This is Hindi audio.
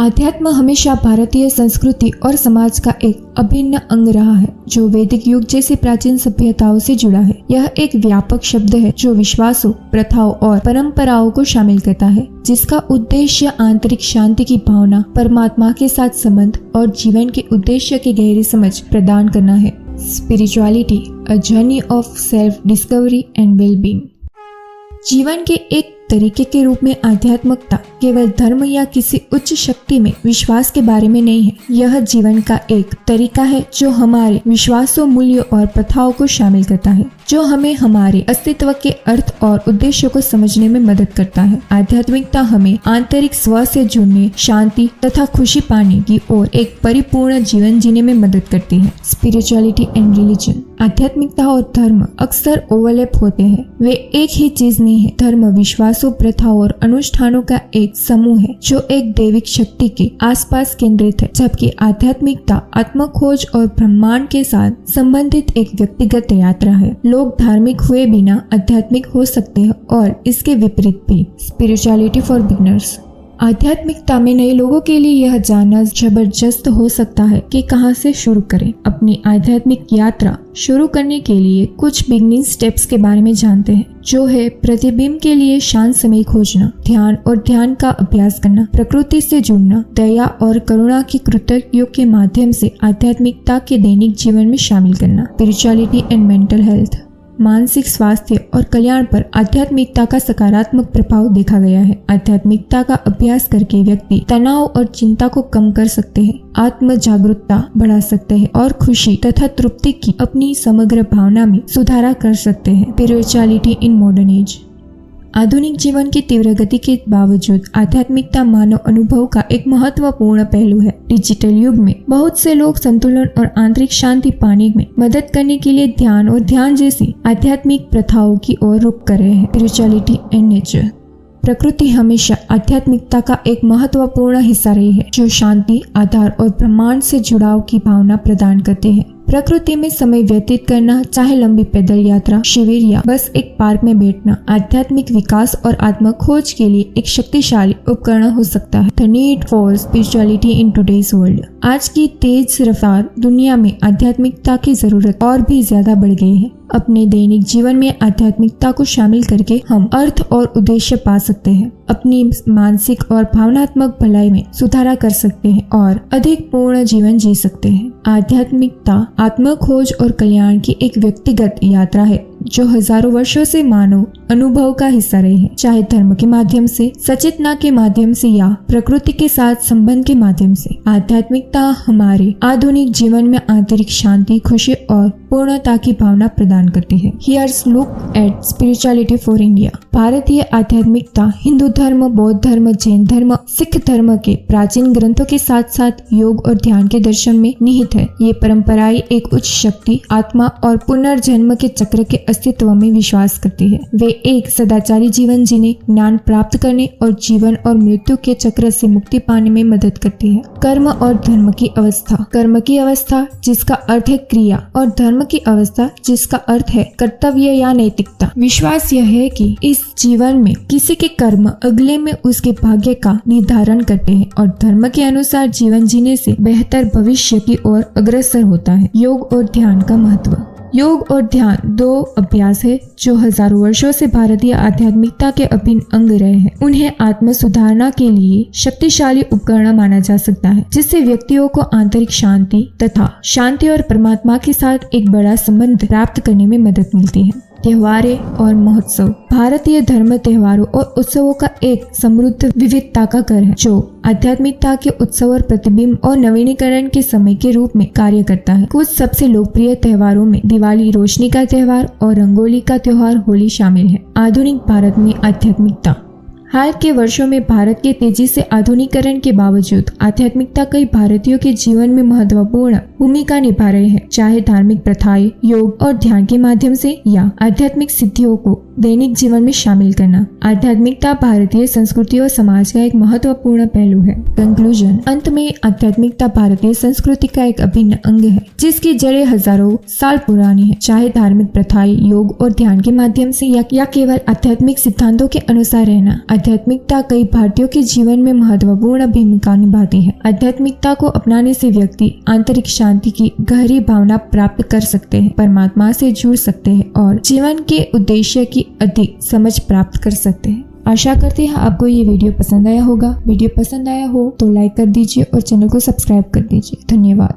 आध्यात्म हमेशा भारतीय संस्कृति और समाज का एक अभिन्न अंग रहा है, जो वैदिक युग जैसी प्राचीन सभ्यताओं से जुड़ा है। यह एक व्यापक शब्द है जो विश्वासों, प्रथाओं और परंपराओं को शामिल करता है, जिसका उद्देश्य आंतरिक शांति की भावना, परमात्मा के साथ संबंध और जीवन के उद्देश्य की गहरी समझ प्रदान करना है। Spirituality, a journey of self discovery and wellbeing. जीवन के एक तरीके के रूप में आध्यात्मिकता केवल धर्म या किसी उच्च शक्ति में विश्वास के बारे में नहीं है। यह जीवन का एक तरीका है जो हमारे विश्वासों, मूल्यों और प्रथाओं को शामिल करता है, जो हमें हमारे अस्तित्व के अर्थ और उद्देश्य को समझने में मदद करता है। आध्यात्मिकता हमें आंतरिक स्व से जुड़ने, शांति तथा खुशी पाने की ओर एक परिपूर्ण जीवन जीने में मदद करती है। Spirituality and religion. आध्यात्मिकता और धर्म अक्सर ओवरलैप होते हैं। वे एक ही चीज नहीं है। धर्म विश्वासों, प्रथाओं और अनुष्ठानों का एक समूह है जो एक दैविक शक्ति के आसपास केंद्रित है, जबकि आध्यात्मिकता आत्मखोज और ब्रह्मांड के साथ संबंधित एक व्यक्तिगत यात्रा है। लोग धार्मिक हुए बिना आध्यात्मिक हो सकते हैं और इसके विपरीत भी। Spirituality for beginners. आध्यात्मिकता में नए लोगों के लिए यह जानना जबरदस्त हो सकता है कि कहां से शुरू करें। अपनी आध्यात्मिक यात्रा शुरू करने के लिए कुछ बिगिनिंग स्टेप्स के बारे में जानते हैं, जो है प्रतिबिंब के लिए शांत समय खोजना, ध्यान और ध्यान का अभ्यास करना, प्रकृति से जुड़ना, दया और करुणा की कृतज्ञता के माध्यम से आध्यात्मिकता के दैनिक जीवन में शामिल करना। Spirituality and mental health. मानसिक स्वास्थ्य और कल्याण पर आध्यात्मिकता का सकारात्मक प्रभाव देखा गया है। आध्यात्मिकता का अभ्यास करके व्यक्ति तनाव और चिंता को कम कर सकते हैं, आत्म जागरूकता बढ़ा सकते हैं और खुशी तथा तृप्ति की अपनी समग्र भावना में सुधार कर सकते हैं। Spirituality in modern age. आधुनिक जीवन की तीव्र गति के बावजूद आध्यात्मिकता मानव अनुभव का एक महत्वपूर्ण पहलू है। डिजिटल युग में बहुत से लोग संतुलन और आंतरिक शांति पाने में मदद करने के लिए ध्यान और ध्यान जैसी आध्यात्मिक प्रथाओं की ओर रुख कर रहे हैं। Spirituality and nature. प्रकृति हमेशा आध्यात्मिकता का एक महत्वपूर्ण हिस्सा रही है, जो शांति, आधार और ब्रह्मांड से जुड़ाव की भावना प्रदान करते हैं। प्रकृति में समय व्यतीत करना, चाहे लंबी पैदल यात्रा, शिविर या बस एक पार्क में बैठना, आध्यात्मिक विकास और आत्म खोज के लिए एक शक्तिशाली उपकरण हो सकता है। The need for spirituality in today's world. आज की तेज रफ्तार दुनिया में आध्यात्मिकता की जरूरत और भी ज्यादा बढ़ गई है। अपने दैनिक जीवन में आध्यात्मिकता को शामिल करके हम अर्थ और उद्देश्य पा सकते हैं, अपनी मानसिक और भावनात्मक भलाई में सुधार कर सकते हैं और अधिक पूर्ण जीवन जी सकते हैं। आध्यात्मिकता आत्म खोज और कल्याण की एक व्यक्तिगत यात्रा है, जो हजारों वर्षों से मानव अनुभव का हिस्सा रही है, चाहे धर्म के माध्यम से, सचेतना के माध्यम से या प्रकृति के साथ संबंध के माध्यम से। आध्यात्मिकता हमारे आधुनिक जीवन में आंतरिक शांति, खुशी और पूर्णता की भावना प्रदान करती है। Here's look at spirituality for India. भारतीय आध्यात्मिकता हिंदू धर्म, बौद्ध धर्म, जैन धर्म, सिख धर्म के प्राचीन ग्रंथों के साथ साथ योग और ध्यान के दर्शन में निहित है। ये परंपराएं एक उच्च शक्ति, आत्मा और पुनर्जन्म के चक्र के अस्तित्व में विश्वास करती है। वे एक सदाचारी जीवन जीने, ज्ञान प्राप्त करने और जीवन और मृत्यु के चक्र से मुक्ति पाने में मदद करती है। कर्म और धर्म की अवस्था। कर्म की अवस्था जिसका अर्थ है क्रिया, और धर्म की अवस्था जिसका अर्थ है कर्तव्य या नैतिकता। विश्वास यह है कि इस जीवन में किसी के कर्म अगले में उसके भाग्य का निर्धारण करते हैं और धर्म के अनुसार जीवन जीने से बेहतर भविष्य की ओर अग्रसर होता है। योग और ध्यान का महत्व। योग और ध्यान दो अभ्यास है जो हजारों वर्षों से भारतीय आध्यात्मिकता के अभिन्न अंग रहे हैं। उन्हें आत्म सुधारना के लिए शक्तिशाली उपकरण माना जा सकता है, जिससे व्यक्तियों को आंतरिक शांति तथा शांति और परमात्मा के साथ एक बड़ा संबंध प्राप्त करने में मदद मिलती है। त्योहारें और महोत्सव। भारतीय धर्म त्योहारों और उत्सवों का एक समृद्ध विविधता का घर है, जो आध्यात्मिकता के उत्सव और प्रतिबिंब और नवीनीकरण के समय के रूप में कार्य करता है। कुछ सबसे लोकप्रिय त्योहारों में दिवाली, रोशनी का त्योहार, और रंगोली का त्योहार होली शामिल है। आधुनिक भारत में आध्यात्मिकता। हाल के वर्षों में भारत के तेजी से आधुनिकीकरण के बावजूद आध्यात्मिकता कई भारतीयों के जीवन में महत्वपूर्ण भूमिका निभा रहे हैं, चाहे धार्मिक प्रथाएं, योग और ध्यान के माध्यम से या आध्यात्मिक सिद्धियों को दैनिक जीवन में शामिल करना। आध्यात्मिकता भारतीय संस्कृति और समाज का एक महत्वपूर्ण पहलू है। कंक्लूजन, अंत में आध्यात्मिकता भारतीय संस्कृति का एक अभिन्न अंग है जिसकी जड़ें हजारों साल पुरानी है। चाहे धार्मिक प्रथाएं, योग और ध्यान के माध्यम से या केवल आध्यात्मिक सिद्धांतों के अनुसार रहना, आध्यात्मिकता कई भारतीयों के जीवन में महत्वपूर्ण भूमिका निभाती है। आध्यात्मिकता को अपनाने से व्यक्ति आंतरिक शांति की गहरी भावना प्राप्त कर सकते हैं, परमात्मा से जुड़ सकते हैं और जीवन के उद्देश्य की अधिक समझ प्राप्त कर सकते हैं। आशा करते हैं आपको ये वीडियो पसंद आया होगा। वीडियो पसंद आया हो तो लाइक कर दीजिए और चैनल को सब्सक्राइब कर दीजिए। धन्यवाद।